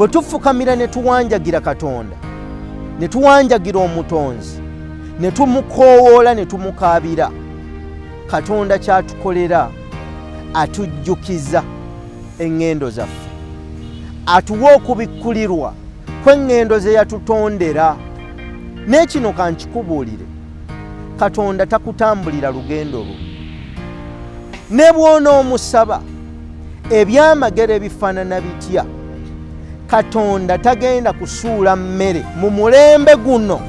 bwe tufukamira ne tuwanjagira Katonda, ne tuwanjagira Omutonzi, ne tumukoowoola ne tumukaabira, Katonda kyatukolera atujjukiza eŋŋendo zaffe, atuwa okubikkulirwa kw'eŋŋendo ze yatutondera. N'ekino kankikubuulire, Katonda takutambulira lugendo lwo. Ne bw'onoomusaba ebyamagero ebifaanana bitya, Katonda tagenda kusuula mmere mu mulembe guno.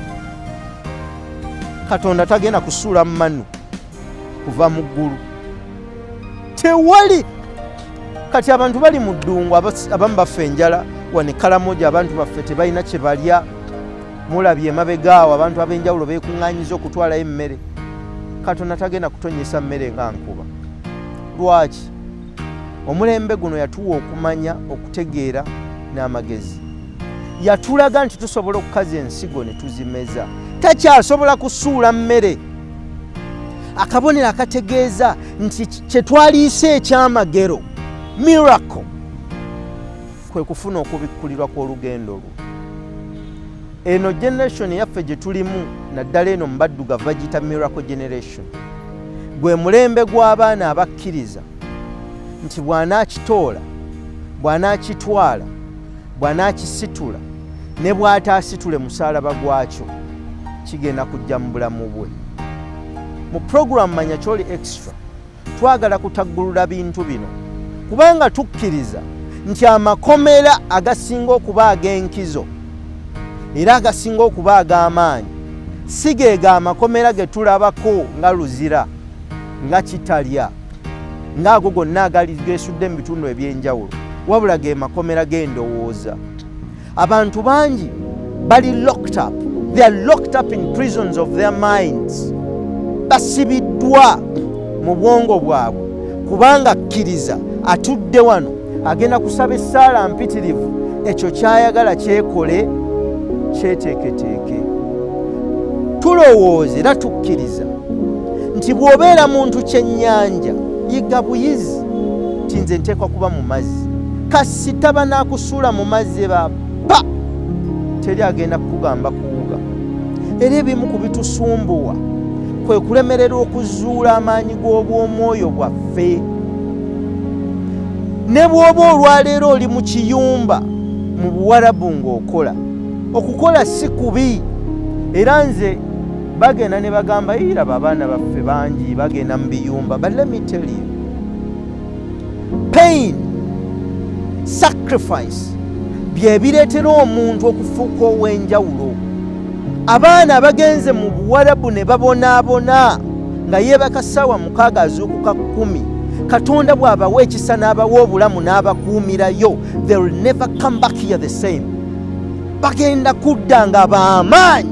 Katonda tagenda kusuula manu kuva mu ggulu. Tewali. Kati abantu bali mu ddungu, abamu baffe enjala wano e Karamoja, abantu baffe tebalina kye balya. Mulabye emabegaawo abantu ab'enjawulo beekuŋŋaanyiza okutwalayo emmere. Katonda tagenda kutonyesa mmere nga nkuba. Lwaki? Omulembe guno yatuwa okumanya, okutegeera n'amagezi. Yatulaga nti tusobola okukaza ensigo ne tuzimeza. Takyasobola kusuula mmere. Akabonero akategeeza nti kye twaliise ekyamagero, miracle, kwe kufuna okubikkulirwa kw'olugendo lwo. Eno generation yaffe gye tulimu, naddala eno mu baddugavu bagiyita miracle generation, gwe mulembe gw'abaana abakkiriza nti bw'anaakitoola, bw'anaakitwala, bw'anaakisitula ne bw'ataasitule musaalaba gwakyo, kigenda kujja mu bulamu bwe. Mu program Manya Kyoli Extra twagala kutaggulula bintu bino kubanga tukkiriza nti amakomera agasinga okuba ag'enkizo era agasinga okuba ag'amaanyi si geega amakomera ge tulabako nga luzira, nga kitalya, ng'ago gonna agali geesudde mu bitundu eby'enjawulo, wabula ge makomera g'endowooza. Abantu bangi bali locked up. They are locked up in prisons of their minds. Basibiddwa mu bwongo bwabwe kubanga akkiriza atudde wano agenda kusaba essaala mpitirivu, ekyo kyayagala kyekole, kyeteeketeeke. Tulowooza era tukkiriza nti bw'obeera muntu kyennyanja, yiga buyizi nti nze nteekwa kuba mu mazzi. Kasitaba n'akusuula mu mazzi bapa, teri agenda kukugamba kuwuga. Era ebimu ku bitusumbuwa kwe kulemererwa okuzuula amaanyi g'obw'omwoyo bwaffe. Ne bw'oba olwaleero oli mu kiyumba mu Buwarabu ng'okola, okukola si kubi. Era nze bagenda ne bagamba iraba abaana baffe bangi bagenda mu biyumba. But let me tell you, pain, sacrifice bye bireetera omuntu okufuuka ow'enjawulo. Abaana abagenze mu Buwarabu ne babonaabona nga yeebaka ssaawa 6 azuukuka 10, Katonda bw'abawa ekisa n'abawa obulamu n'abakuumirayo, they will never come back here the same. Bagenda kudda nga b'amaanyi.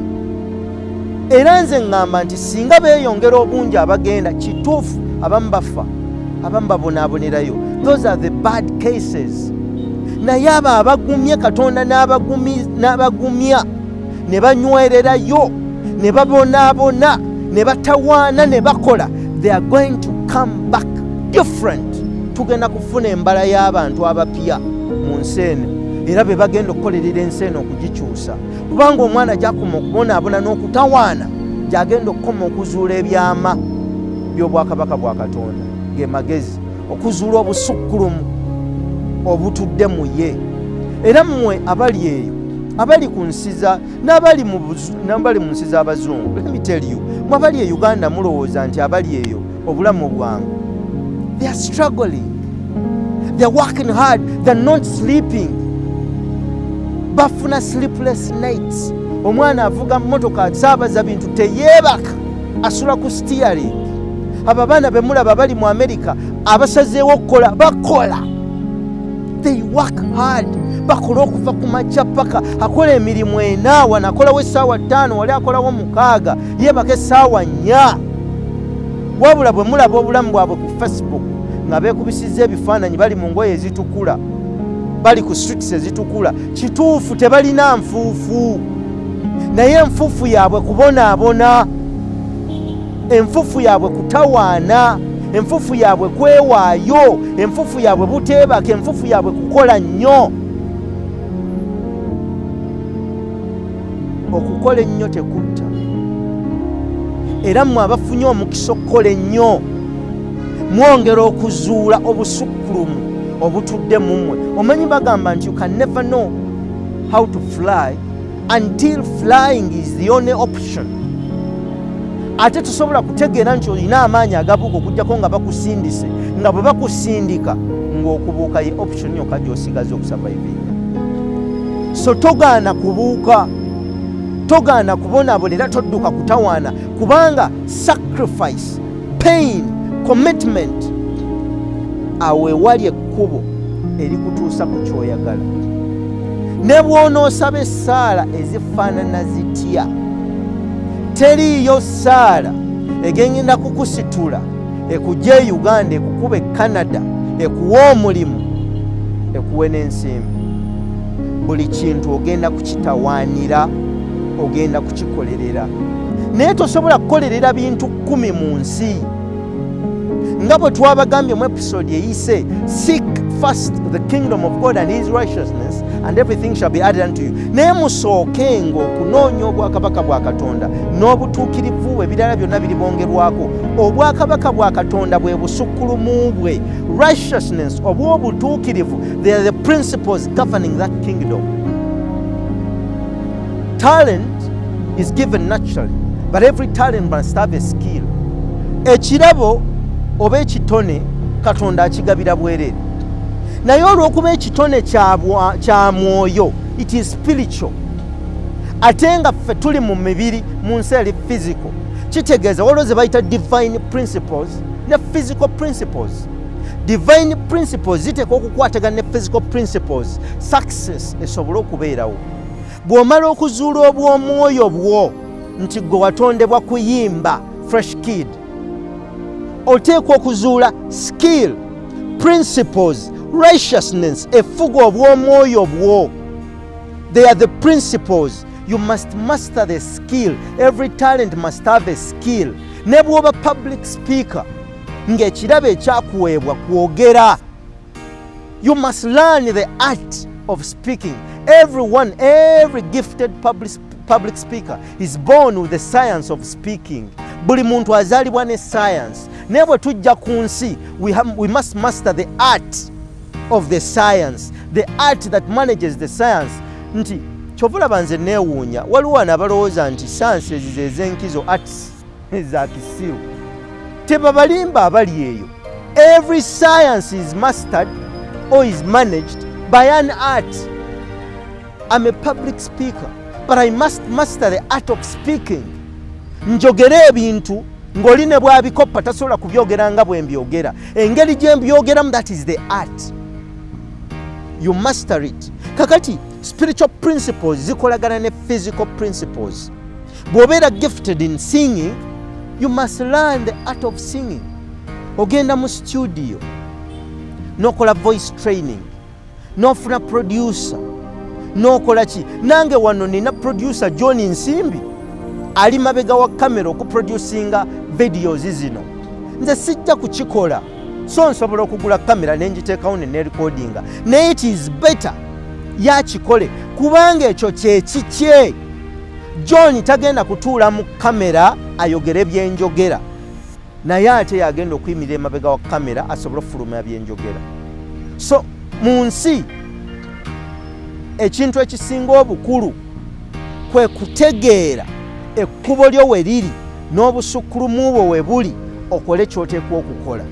Era nze ŋŋamba nti singa beeyongera obungi abagenda, kituufu abamu bafa, abamu babonaabonerayo. Those are the bad cases. Naye abo abagumye Katonda n'abagumya ne banywererayo, ne babonaabona, ne batawaana, ne bakola, they are going to come back different. Tugenda kufuna embala y'abantu abapya mu nsi eno, era be bagenda okukolerera ensi eno okugikyusa. Kubanga omwana gy'akoma okubonaabona n'okutawaana, gy'agenda okukoma okuzuula ebyama by'obwakabaka bwa Katonda, ge magezi, okuzuula obusukkulumu obutudde mu ye. Era mmwe abali eyo, abali ku nsiza n'abali mu nsi z'Abazungu, let me tell you, mwe abali e Uganda mulowooza nti abali eyo obulamu bwangu. They are struggling. They are working hard. They are not sleeping. Bafuna sleepless nights. Omwana avuga mmotoka asaabaza bintu teyeebaka, asula ku steering. Abo abaana be mulaba bali mu America abasazeewo okukola bakola. They work hard. Bakola okuva ku makya paka, akola emirimu 4, wanakolawo essaawa 5, wali akolawo 6, yeebaka essaawa 4. Wabula bwe mulaba obulamu bwabwe ku Facebook nga beekubisizza ebifaananyi bali mu ngoye ezitukula, bali ku streets ezitukula, kituufu tebalina nfuufu. Naye enfuufu yaabwe kubonaabona, enfuufu yaabwe kutawaana, enfuufu yaabwe kwewaayo, enfuufu yaabwe buteebaka, enfuufu yaabwe kukola nnyo. okukola ennyo tekutta, era mmwe abafunye omukisa okukola ennyo mwongera okuzuula obusukkulumu obutudde mu mmwe. Omanyi bagamba nti you can never know how to fly until flying is the only option. Ate tusobola kutegeera nti olina amaanyi agabuuka okujjako nga bakusindise, nga bwe bakusindika ng'okubuuka ye option yokka gy'osigaza okusurvivinga. So togaana kubuuka, togaana kubonaabonera, todduka kutawaana, kubanga sacrifice, pain, commitment awo ewali ekkubo erikutuusa ku kyoyagala. Ne bw'onoosaba essaala ezifaanana zitya, teriiyo ssaala egenda kukusitula ekujja e Uganda, ekukuba e Canada, ekuwa omulimu, ekuwe n'ensimbi. Buli kintu ogenda kukitawaanira, ogenda kukikolerera. Naye tosobola kukolerera bintu 10 mu nsi. Nga bwe twabagambye mu episode eyise, seek first the kingdom of God and his righteousness and everything shall be added unto you. Naye musookenga okunoonya obwakabaka bwa Katonda n'obutuukirivu bwe, ebirala byonna biribongerwako. Obwakabaka bwa Katonda bwe busukkulumu bwe, righteousness oba obutuukirivu, they are the principles governing that kingdom. Talent is given naturally, but every talent must have a skill. Ekirabo oba ekitone Katonda akigabira bwereere, naye olw'okuba ekitone kya mwoyo, it is spiritual, ate nga ffe tuli mu mibiri mu nsi eri physical, kitegeeza waliwo ze bayita divine principles ne physical principles. Divine principles ziteekwa okukwatagana ne physical principles, success esobole okubeerawo. Bw'omala okuzuula obw'omwoyo bwo nti gwe watondebwa kuyimba, fresh kid, oteekwa okuzuula skill, principles, righteousness, effugo obw'omwoyo bwo. They are the principles. You must master the skill. Every talent must have a skill. Ne bw'oba public speaker, ng'ekirabo ekyakuweebwa kwogera, you must learn the art of speaking. Every gifted public speaker is born with the science of speaking. Buli muntu azaalibwa ne science. Naye bwe tujja ku nsi, we must master the art of the science, the art that manages the science. Nti kyovulaba nze neewuunya, waliwo wano abalowooza nti science ezizo ez'enkizo arts za kisiru. Tebabalimba abali eyo. Every science is mastered or is managed by an art. I'm a public speaker, but I must master the art of speaking. Njogere ebintu ng'oli ne bw'abikoppa tasobola kubyogera nga bwe mbyogera. Engeri gye mbyogeramu, that is the art. You master it. Kakati spiritual principles zikolagana ne physical principles. Bw'obeera gifted in singing, you must learn the art of singing. Ogenda mu studio n'okola voice training, n'ofuna producer, n'okola ki. Nange wano nina producer John Nsimbi ali mabega wa kamera okuproducinga videos zino. Nze sijja kukikola, so nsobola okugula kamera nenjiteekawo ne recordinga. Naye it is better yakikole, kubanga ekyo kyekikye. John tagenda kutuula mu kamera ayogere byenjogera, naye ate yagenda okuyimirira emabega wa kamera asobole okufulumya byenjogera. So mu nsi ekintu ekisinga obukulu kwe kutegeera ekkubo lyo we liri n'obusukkulumu bwo we buli, okole ky'oteekwa okukola.